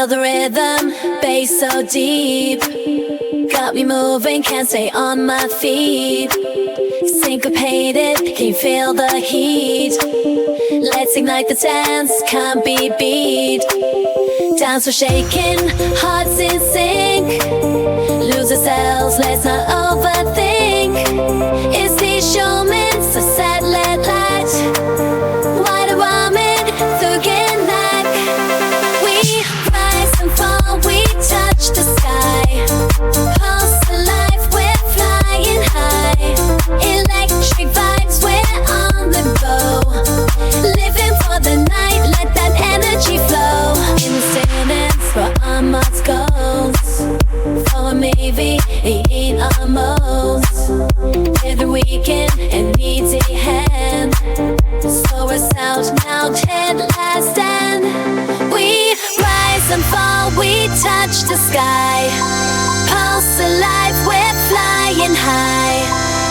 Feel the rhythm, bass so deep, got me moving, can't stay on my feet. Syncopated, can you feel the heat? Let's ignite the dance, can't be beat. Dance for shaking, hearts in sync. Lose ourselves, let's not overthink. It's the showman, so satellite light. Wide warming through Genak. We rise and fall, we touch the sky. Pulse alive, we're flying high. Electric vibes, we're on the go. Living for the night, let that energy flow. Incidents for our Mars goals. For maybe in our most. Every weekend, an easy hand. So we're out now, dead last stand. We rise and fall, we touch the sky. Pulse alive, we're flying high.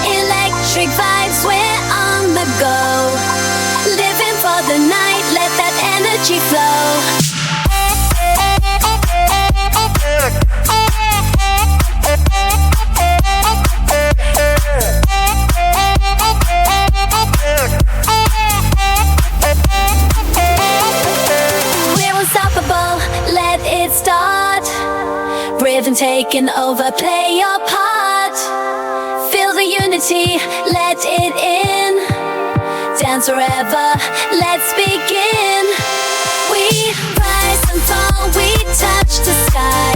Electric vibes, we're on the go. Living for the night, let that energy flow. We're unstoppable, let it start. Rhythm taking over, play your part. Feel the unity, let it in. Dance forever, let's begin. We rise and fall, we touch the sky.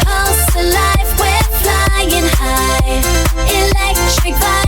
Pulse alive, we're flying high. Electric vibe.